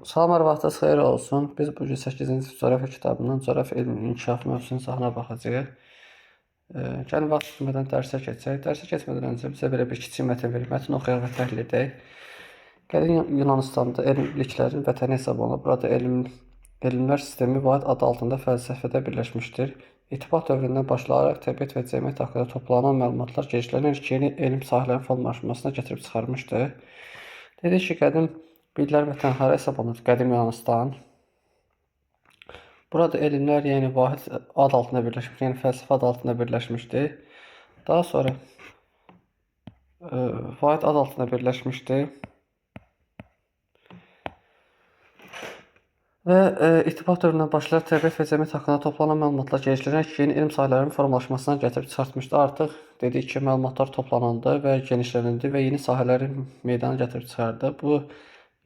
Salam arvadınız xeyir olsun. Biz bugün 8-ci coğrafya kitabından coğrafya elminin inkişaf mövzusuna sahına baxacağıq. Gəlin vaxt tutmadan dərsə keçək. Dərsə keçmədən öncə bizə belə bir kiçik mətn verir. Mətni oxuyaq və təhlil edək. Qədim Yunanıstanda elm biliklərin vətəni hesab olunur. Burada elmlər sistemi vahid adı altında fəlsəfədə birləşmişdir. İttifaq dövründən başlayaraq təbiət və cəmiyyət haqqında toplanan məlumatlar genişlənərək yeni elm sahələrinin formalaşmasına gətirib çıxarmışdır. Dedik ki, qədim biliklər vətənləri hesab olunur qədim Yunanıstan. Burada elmlər yəni vahid ad altında birləşmiş, yəni fəlsəfə adı altında birləşmişdir. Daha sonra vahid ad altında birləşmişdir. Və ittifaq dövründən başlayaraq təbiət və cəmiyyət haqqında toplanan məlumatlar genişlənərək yeni elm sahələrinin formalaşmasına gətirib çıxartmışdı. Artıq dedik ki, məlumatlar toplanıldı və genişlənildi və yeni sahələri meydana gətirib çıxardı. Bu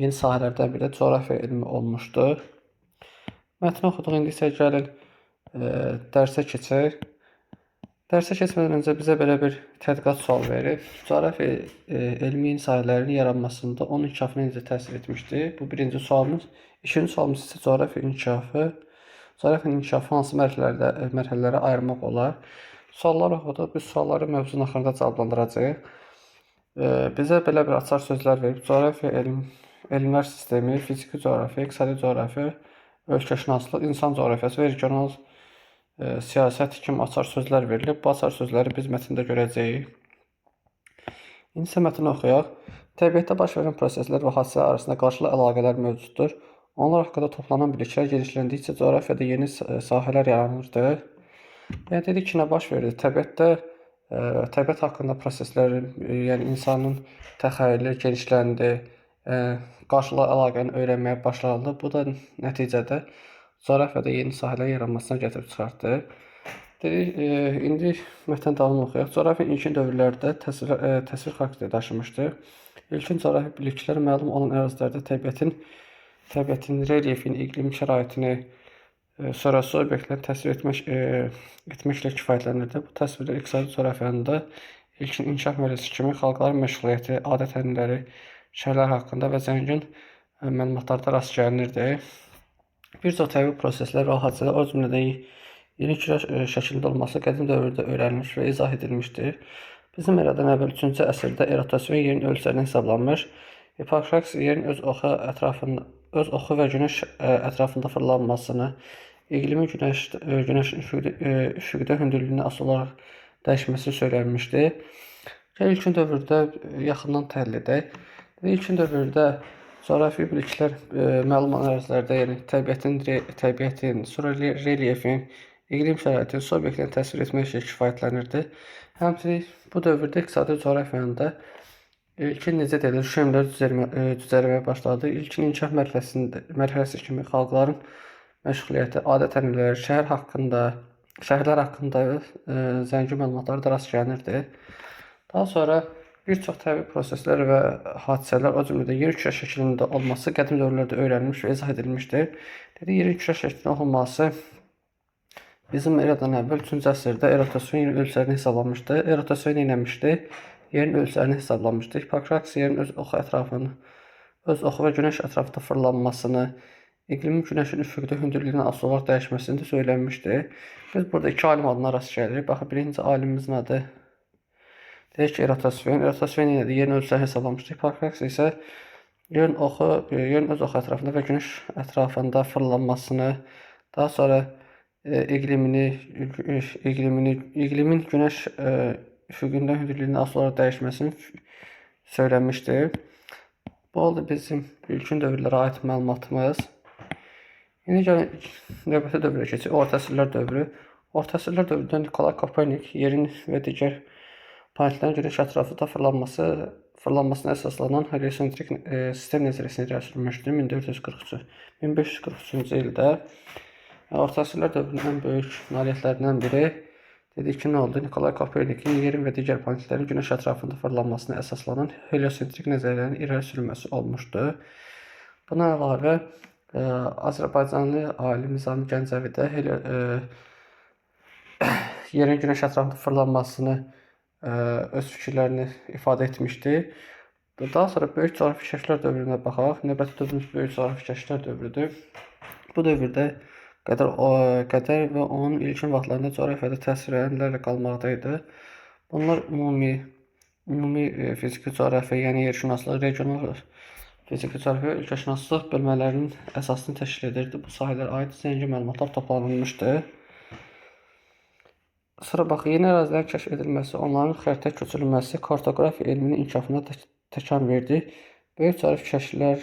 yeni sahələrdən biri də coğrafiya elmi olmuşdu. Mətni oxuduq, indi isə gəlin dərsə keçək. Dərsə keçmədən öncə bizə belə bir tədqiqat sual verir. Coğrafiya elmi yeni sahələrinin yaranmasında onun inkişafına necə təsir etmişdir? Bu birinci sualımız. İkinci sualımız isə coğrafiya inkişafı. Coğrafiyanın inkişafı hansı mərhələlərə ayırmaq olar? Suallar oxuduq. Biz sualları mövzunun axırında cavablandıracağıq. Bizə belə bir açar sözlər verib. Coğrafiya elmlər sistemi, fiziki coğrafiya, iqtisadi coğrafiya, ölkəşünaslıq, insan coğrafiyası və regional siyasət kimi açar sözlər verilib. Bu açar sözləri biz mətndə görəcəyik. İndi isə mətni oxuyaq. Təbiətdə baş verən proseslər və hadisələr arasında qarşılı əlaqələr mövcuddur. Onlar haqqında toplanan biliklər genişləndikcə coğrafiyada yeni sahələr yaranırdı. Yəni dedik ki, nə baş verir? Təbiət haqqında proseslərin, yəni insanın təxəyyülü genişləndi, qarşılı əlaqəni öyrənməyə başlanıldı. Bu da nəticədə coğrafiyada yeni sahələr yaranmasına gətirib çıxartdı. Dedik, indi mətn davamını oxuyaq. Coğrafiya ilkin dövrlərdə təsvir xarakteri daşımışdır. İlkin coğrafi biliklər məlum olan ərazilərdə təbiətin relyefini, iqlim şəraitini, sonrası obyektləri təsvir etməklə kifayətlənirdi. Bu təsvirlər iqtisadi coğrafiyanın da ilkin inkişaf mərhələsi kimi xalqların məşğuliyyəti, adət-ənənələri, şəhərlər haqqında və zəngin məlumatlarda rast gəlinirdi. Bir çox təbii proseslər və hadisələr, o cümlədən yeni kürəş şəklində olması qədim dövrdə öyrənilmiş və izah edilmişdir. Bizim eradan əvvəl 3-cü əsrdə erotasyon yerin ölçülərinə hesablanmış. Hippokrates yerin öz oxu və günəş ətrafında fırlanmasını, iqlimin günəşin üfüqdə hündürlüyünə asılı olaraq dəyişməsini söyləmişdi. İlkin dövrdə yaxından təhlil edək. İlkin dövrdə coğrafi biliklər məlum olan ərazilərdə, yəni təbiətin, sonra relyefin, iqlim şəraitini, su obyektlərini təsvir etməklə kifayətlənirdi. Həmçinin bu dövrdə iqtisadi coğrafiyanın da ilkin necə deyilir, şömlər düzəlməyə başladı. İlkin inkişaf mərhələsi kimi xalqların məşğuliyyəti, adət-ənənələri, şəhərlər haqqında zəngin məlumatlara da rast gəlinirdi. Daha sonra bir çox təbii proseslər və hadisələr, o cümlədən yer kürə şəklində olması qədim dövrlərdə öyrənilmiş və izah edilmişdir. Dedik, yerin kürə şəklində olması bizim eradan əvvəl 3-cü əsrdə erotasyon yerin ölçülərini hesablamışdı. Erotasyon eləmişdi, yerin ölçülərini hesablamışdı. Hippokrates yerin öz oxu və günəş ətrafında fırlanmasını, iqlimin günəşin üfüqdə hündürlüyünə asılı olaraq dəyişməsini də söyləmişdi. Biz burada iki alim adına rast gəlirik. Baxın, birinci alimimizin adı deyək ki, erotasyon. Erotasyon yenə də yerin ölçülərini hesablamışdı. Hippokrates isə yerin öz oxu ətrafında və günəş ətrafında fırlanmasını, daha sonra iqlimin günəş üfüqündə hündürlüyünə asılı olaraq dəyişməsini söyləmişdir. Bu oldu bizim ilkin dövrlərə aid məlumatımız. İndi gəlin növbəti dövrə keçək. Orta əsrlər dövrü. Orta əsrlər dövründə Nikolay Kopernik yerin və digər planetlərin günəş ətrafında fırlanmasına əsaslanan heliosentrik sistem nəzəriyyəsini irəli sürmüşdür 1543-cü ildə. Orta əsrlər dövrünün ən böyük nailiyyətlərindən biri dedik ki, nə oldu? Nikolay Kopernikin yerin və digər planetlərin günəş ətrafında fırlanmasına əsaslanan heliosentrik nəzəriyyənin irəli sürülməsi olmuşdu. Buna əlavə Azərbaycanlı alim Nizami Gəncəvi də yerin günəş ətrafında fırlanmasını öz fikirlərini ifadə etmişdi. Daha sonra böyük coğrafi kəşflər dövrünə baxaq. Növbəti dövrümüz böyük coğrafi kəşflər dövrüdür. Bu dövrdə Qədər və onun ilkin vaxtlarında coğrafiyada təsvirlənlərlə qalmaqda idi. Bunlar ümumi fiziki coğrafiya, yəni yerşünaslıq, regional fiziki coğrafiya və ölkəşünaslıq bölmələrinin əsasını təşkil edirdi. Bu sahələrə aid zəngin məlumatlar toplanılmışdı. Sonra bax, yeni ərazilərin kəşf edilməsi, onların xəritəyə köçürülməsi kartoqrafiya elminin inkişafına təkan verdi. Böyük coğrafi kəşflər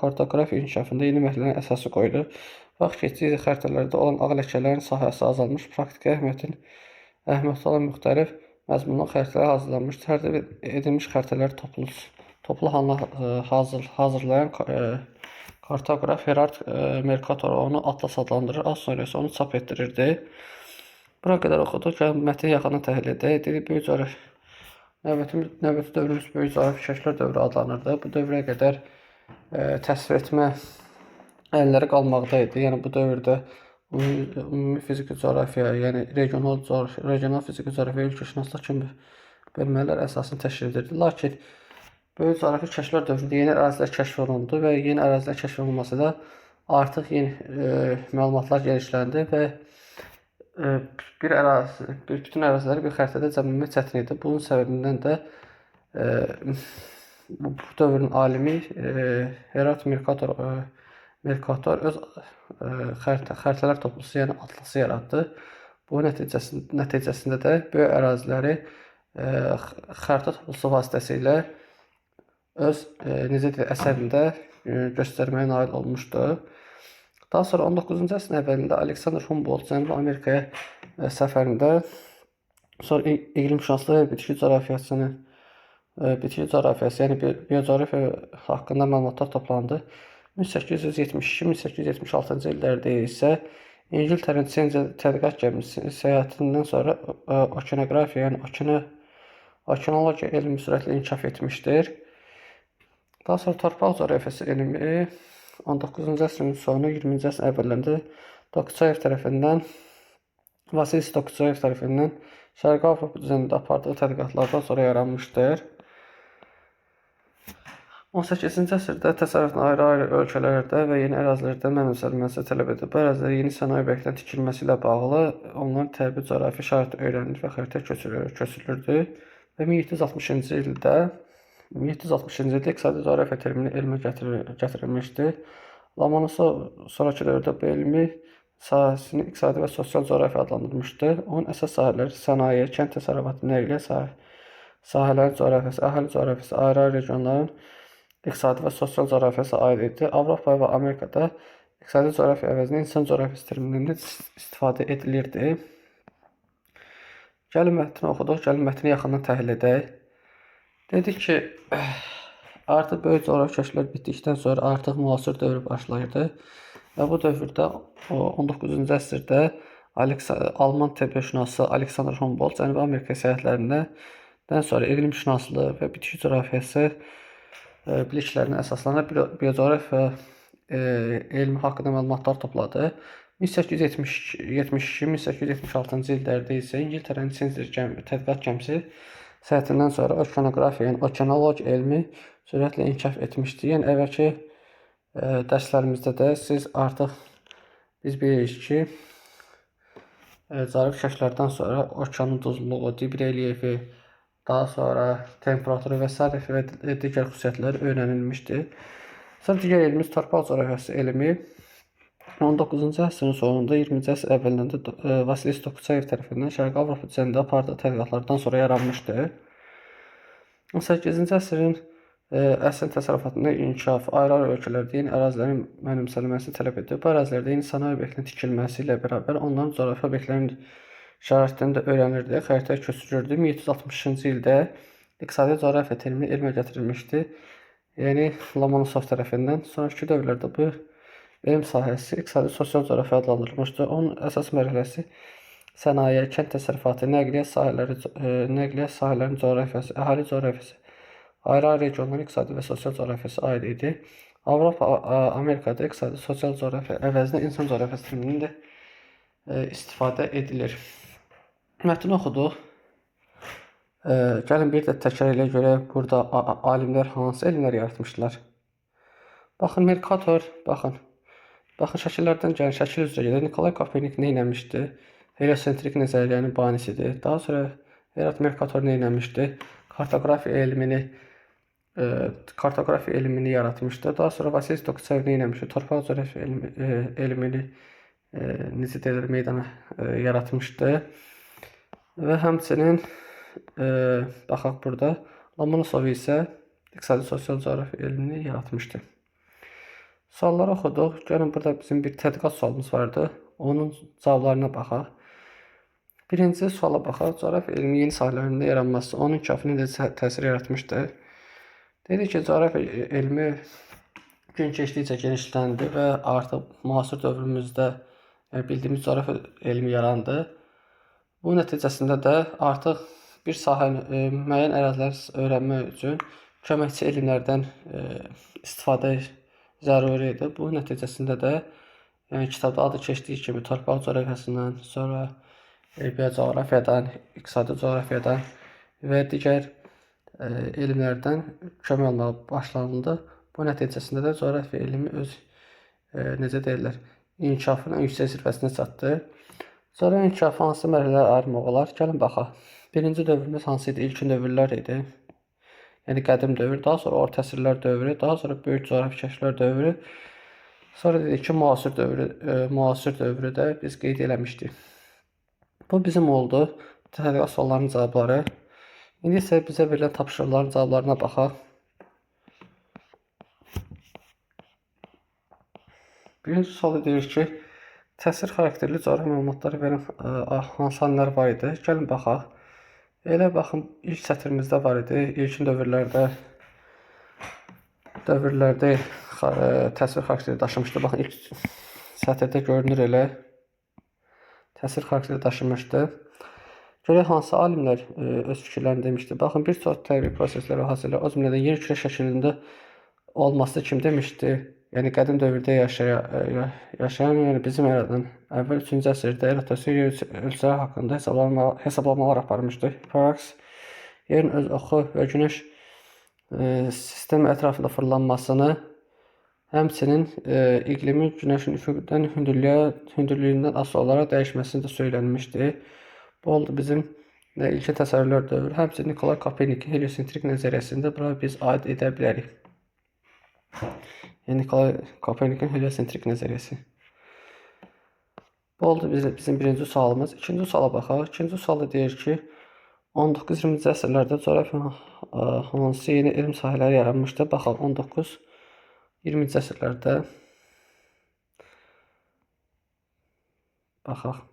kartoqrafiya inkişafında yeni mərhələlərin əsası qoydu. Vaxt keçdikcə xəritələrdə olan ağ ləkələrin sahəsi azalmış, praktiki əhəmiyyəti olan müxtəlif məzmunlu xəritələr hazırlanmış, tərtib edilmiş xəritələri toplu halda hazırlayan kartoqraf Gerard Mercator onu atlas adlandırır, az sonra isə onu çap etdirirdi. Bura qədər oxuduq. Gəlin mətni yaxından təhlil edək. Dedik, növbəti dövrümüz böyük coğrafi kəşflər dövrü adlanırdı. Bu dövrə qədər təsvir etmə əlləri qalmaqda idi. Yəni bu dövrdə ümumi fiziki coğrafiya, yəni regional fiziki coğrafiya, ölkəşünaslıq kimi bölmələr əsasını təşkil edirdi. Lakin böyük coğrafi kəşflər dövründə yeni ərazilər kəşf olundu və yeni ərazilər kəşf olunması da artıq yeni məlumatlar genişləndi və bütün əraziləri bir xəritədə cəmləmək çətin idi. Bunun səbəbindən də bu dövrün alimi Gerard Mercator öz xəritələr toplusu, yəni atlası yaratdı. Bu nəticəsində də böyük əraziləri xəritə toplusu vasitəsilə öz əsərində göstərməyə nail olmuşdu. Daha sonra 19-cu əsrin əvvəlində Alexander Humboldt Cənubi Amerikaya səfərində sonra iqlimşünaslıq və bitki coğrafiyası, yəni biocoğrafiya haqqında məlumatlar toplandı. 1872-1876-cı illərdə isə İngiltərənin Challenger tədqiqat gəmisi səyahətindən sonra okeanografiya, yəni okeanologiya elmi sürətlə inkişaf etmişdir. Daha sonra torpaq coğrafiyası elmi 19-cu əsrin sonu, 20-ci əsrin əvvəllərində Vasilis Dokçayev tərəfindən Şərqi Avropa üzərində apardığı tədqiqatlardan sonra yaranmışdır. 18-ci əsrdə təsərrüfatın ayrı-ayrı ölkələrdə və yeni ərazilərdə mənimsənilməsi tələb edildi. Bu ərazilərdə yeni sənaye obyektlərinin tikilməsi ilə bağlı onların təbii coğrafi şəraiti öyrənilir və xəritəyə köçürülürdü və 1760-cı ildə iqtisadi coğrafiya termini elmə gətirilmişdi. Lomonosov sonrakı dövrdə bu elmi sahəsini iqtisadi və sosial coğrafiya adlandırmışdı. Onun əsas sahələri sənaye, kənd təsərrüfatı, nəqliyyat sahələrin coğrafiyası, əhali coğrafiyası, ayrı-ayrı regionların iqtisadi və sosial coğrafiyası aid idi. Avropa və Amerikada iqtisadi coğrafiya əvəzinə insan coğrafiyası terminlərindən istifadə edilirdi. Gəlin mətni oxuduq, gəlin mətni yaxından təhlil edək. Dedik ki, artıq böyük coğrafi kəşflər bitdikdən sonra artıq müasir dövr başlayırdı və bu dövrdə 19-cu əsrdə Alman təbiətşünası Alexander Humboldt Cənubi Amerika səyahətlərindən sonra iqlimşünaslığı və bitki coğrafiyası biliklərinə əsaslanaraq biocoğrafiya elmi haqqında məlumatlar topladı. 1872-1876-cı illərdə isə İngiltərənin Challenger tədqiqat gəmisi səyahətindən sonra okeanografiya, yəni okeanologiya elmi sürətlə inkişaf etmişdi. Yəni əvvəlki dərslərimizdə də biz bilirik ki, coğrafi kəşflərdən sonra okeanın duzluluğu, dib relyefi, daha sonra temperaturu və sair və digər xüsusiyyətləri öyrənilmişdi. Sonra digər elmimiz torpaq coğrafiyası elmi 19-cu əsrin sonunda 20-ci əsr əvvəllərində Vasilis Dokçayev tərəfindən Şərqi Avropa üzərində apardığı tədqiqatlardan sonra yaranmışdı. 18-ci əsrin təsərrüfatında inkişaf ayrı-ayrı ölkələrdə yeni ərazilərin mənimsənilməsini tələb edir. Bu ərazilərdə yeni sənaye obyektlərinin tikilməsi ilə bərabər onların coğrafi obyektlərin şəraitini də öyrənirdi, xəritəyə köçürürdü. 1760-cı ildə iqtisadi coğrafiya termini elmə gətirilmişdi. Yəni Lomonosov tərəfindən. Sonraki dövrlərdə bu elm sahəsi iqtisadi sosial coğrafiya adlandırılmışdı. Onun əsas mərhələsi sənaye, kənd təsərrüfatı, nəqliyyat sahələrinin coğrafiyası, əhali coğrafiyası, ayrı-ayrı regionların iqtisadi və sosial coğrafiyası aid idi. Avropa, Amerikada iqtisadi sosial coğrafiya əvəzinə insan coğrafiyası termininin də istifadə edilir. Mətni oxuduq. Gəlin bir də təkrar elə görək burada alimlər hansı elmlər yaratmışlar. Baxın Mercator, baxın. Baxın şəkillərdən gəlin, şəkil üzrə gedir. Nikolay Kopernik nə etmişdi? Heliosentrik nəzəriyyənin banisidir. Daha sonra Herat Mercator nə etmişdi? Kartografiya elmini yaratmışdı. Daha sonra Vasili Dokçayev nə etmişdi? Torpaq coğrafiya elmini necə deyilir, meydana yaratmışdı. Və həmçinin baxaq burada Lomonosov isə iqtisadi sosial coğrafiya elmini yaratmışdı. Sualları oxuduq. Gəlin burada bizim bir tədqiqat sualımız vardı. Onun cavablarına baxaq. Birinci suala baxaq. Coğrafiya elmi yeni sahələrində yaranması onun inkişafına necə təsir yaratmışdı? Dedi ki, coğrafiya elmi gün keçdikcə genişləndi və artıq müasir dövrümüzdə bildiyimiz coğrafiya elmi yarandı. Bu nəticəsində də artıq bir sahəni müəyyən əraziləri öyrənmək üçün köməkçi elmlərdən istifadə zəruri idi. Bu nəticəsində də kitabda adı keçdiyi kimi torpaq coğrafiyasından, sonra biocoğrafiyadan, iqtisadi coğrafiyadan və digər elmlərdən kömək almağa başlanıldı. Bu nəticəsində də coğrafiya elmi öz necə deyirlər, inkişafının yüksək zirvəsinə çatdı. Sonra inkişafı hansı mərhələlərə ayırmaq olar? Gəlin baxaq. Birinci dövrümüz hansı idi? İlkin dövrlər idi. Yəni qədim dövr, daha sonra orta əsrlər dövrü, daha sonra böyük coğrafi kəşflər dövrü. Sonra dedik ki, müasir dövrü də biz qeyd eləmişdik. Bu bizim oldu. Tədqiqat suallarının cavabları. İndi isə bizə verilən tapşırıqların cavablarına baxaq. Birinci sual deyir ki, təsir xarakterli coğrafi məlumatları verən hansı anlar var idi? Gəlin baxaq. Elə baxın, ilk sətrimizdə var idi. İlkin dövrlərdə təsir xarakteri daşımışdı. Baxın, ilk sətirdə görünür elə təsir xarakteri daşımışdı. Görək hansı alimlər öz fikirlərini demişdi. Baxın, bir çox təbii proseslər və hadisələr, o cümlədən yer küre şəklində olması kim demişdi? Yəni qədim dövrdə yaşayan, yəni bizim eradan əvvəl 3-cü əsrdə eratosiya ölçüləri haqqında hesablamalar aparmışdı. Hiparaks yerin öz oxu və günəş sistemi ətrafında fırlanmasını, həmçinin iqlimin günəşin üfüqdən hündürlüyündən asılı olaraq dəyişməsini də söylənmişdi. Bu oldu bizim ilkin təsəvvürlər dövrü. Həmçinin Nikolay Kopernikin heliosentrik nəzəriyyəsində bura biz aid edə bilərik. Yəni Nikolay Kopernikin heliosentrik nəzəriyyəsi. Bu oldu bizim birinci sualımız. İkinci suala baxaq. İkinci sualda deyir ki, 19-20-ci əsrlərdə coğrafiya hansı yeni elm sahələri yaranmışdı? Baxaq, 19-20-ci əsrlərdə baxaq.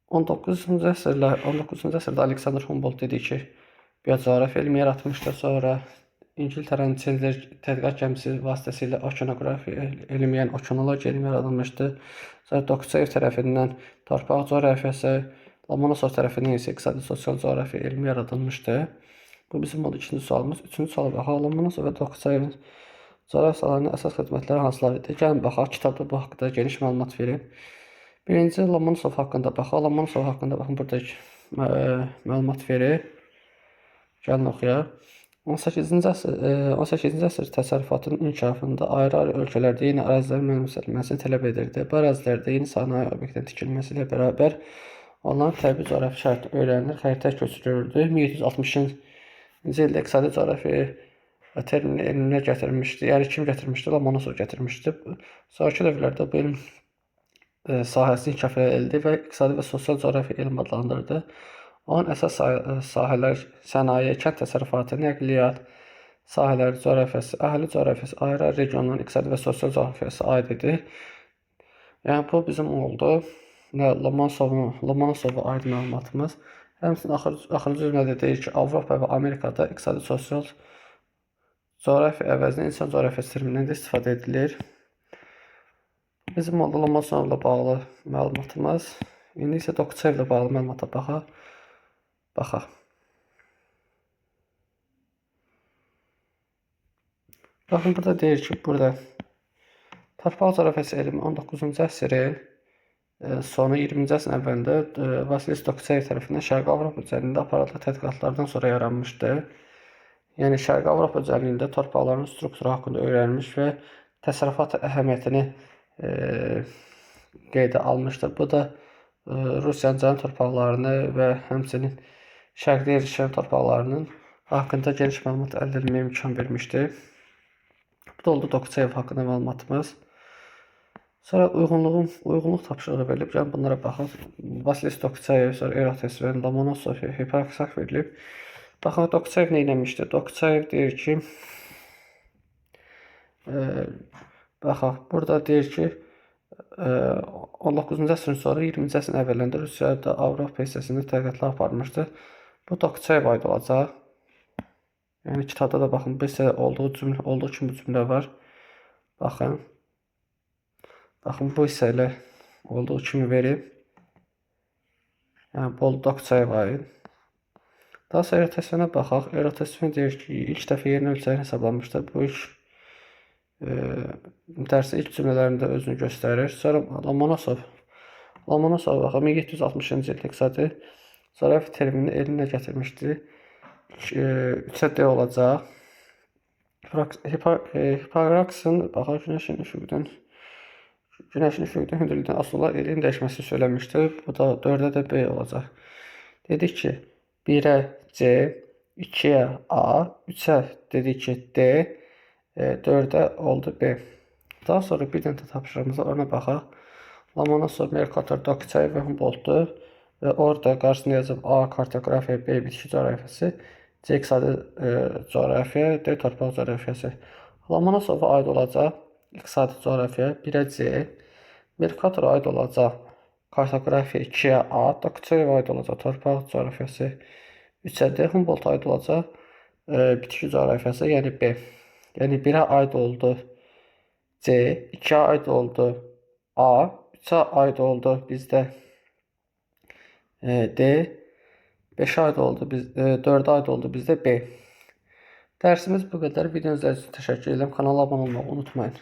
19-cu əsrdə Alexander Humboldt dedi ki, biocoğrafiya elmi yaratmışdı. Sonra İngiltərənin Chandler tədqiqat gəmisi vasitəsilə okeanografiya elmi, yəni okeanologiya elmi yaradılmışdı. Sonra Dokçayev tərəfindən torpaq coğrafiyası, Lomonosov tərəfindən isə iqtisadi sosial coğrafiya elmi yaradılmışdı. Bu bizim oldu ikinci sualımız. Üçüncü suala baxaq. Lomonosov və Dokçayevin coğrafiya sahələrinin əsas xidmətləri hansılar idi? Gəlin baxaq, kitabda bu haqqda geniş məlumat verib. Birinci Lomonosov haqqında baxaq. Lomonosov haqqında baxın, burada məlumat verib. Gəlin oxuyaq. 18-ci əsr təsərrüfatının inkişafında ayrı-ayrı ölkələrdə yeni ərazilərin mənimsənilməsini tələb edirdi. Bu ərazilərdə yeni sənaye obyektinin tikilməsi ilə bərabər onların təbii coğrafi şəraiti öyrənilir, xəritə köçürülürdü. 1760-cı ildə iqtisadi coğrafiya termini elminə gətirmişdi. Yəni kim gətirmişdi? Lomonosov gətirmişdi. Sonraki dövrlərdə bu elm sahəsi inkişaf edildi və iqtisadi və sosial coğrafiya elm adlandırdı. Onun əsas sahələr sənaye, kənd təsərrüfatı, nəqliyyat sahələri coğrafiyası, əhali coğrafiyası, ayrı regionların iqtisadi və sosial coğrafiyası aid idi. Yəni bu bizim oldu. Lomonosova aid məlumatımız. Həmçinin axırıncı cümlədə deyir ki, Avropa və Amerikada iqtisadi sosial coğrafiya əvəzinə insan coğrafiyası terminindən də istifadə edilir. Bizim oldu Lomonosovla bağlı məlumatımız. İndi isə Dokçayevlə bağlı məlumata baxaq. Baxın, burada deyir ki, burada torpaq coğrafiyası elmi 19-cu əsrin Sonra 20-ci əsrin əvvəlində Vasilis Dokçayev tərəfindən Şərqi Avropa üzərində aparılan tədqiqatlardan sonra yaranmışdı. Yəni Şərqi Avropa üzərində torpaqların strukturu haqqında öyrənmiş və təsərrüfat əhəmiyyətini qeydə almışdır. Bu da Rusiyanın cənub torpaqlarını və həmçinin şərqdə yerləşən torpaqlarının haqqında geniş məlumat əldə etməyə imkan vermişdir. Bu da oldu Dokçayev haqqında məlumatımız. Sonra uyğunluq tapşırığı verilib. Gəlin bunlara baxaq. Vasilis Dokçayev, sonra Erates və Lomonosov, Hipraksak verilib. Baxın, Dokçayev nə etmişdir? Dokçayev deyir ki, baxaq, burada deyir ki, 19-cu əsrin sonra 20-ci əsrin əvvəllərində Rusiyada Avropa hissəsində tədqiqatlar aparmışdı. Bu Dokçayev aid olacaq. Yəni kitabda da baxın, bu isə olduğu kimi bu cümlə var. Baxın. Baxın, bu isə elə olduğu kimi verib. Yəni bu Dokçayev aid. Daha sonra Eratosvenə baxaq. Eratosven deyir ki, ilk dəfə yerin ölçəyi hesablanmışdır. Bu iş dərsin ilk cümlələrində özünü göstərir. Sonra Lomonosov baxaq, 1760-cı ildə iqtisadi zərəf terminini elinə gətirmişdi. 3D olacaq. Hiporaksın baxaq, günəşin üfüqdən hündürlükdən asılı olaraq elin dəyişməsini söyləmişdir. Bu da 4-ə də B olacaq. Dedik ki, 1-ə C, 2-ə A, 3-ə dedik ki D, 4-ə oldu B. Daha sonra bir dənə tapşırığımıza ona baxaq. Lomonosov, Mercator, Dokçayev və Humboldt'dur. Və orada qarşısında yazıb A kartografiya, B bitki coğrafiyası, C iqtisadi coğrafiya, D torpaq coğrafiyası. Lomonosova aid olacaq iqtisadi coğrafiya, 1-ə C, Mercator'a aid olacaq kartografiya, 2-ə A, Dokçayevə aid olacaq torpaq coğrafiyası, 3-ə D, Humboldt'a aid olacaq bitki coğrafiyası, yəni B. Yəni 1-ə aid oldu C, 2-ə aid oldu A, 3-ə aid oldu bizdə D, 5-ə aid oldu 4-ə aid oldu bizdə B. Dərsimiz bu qədər. Videonuz üçün təşəkkür edirəm. Kanala abunə olmağı unutmayın.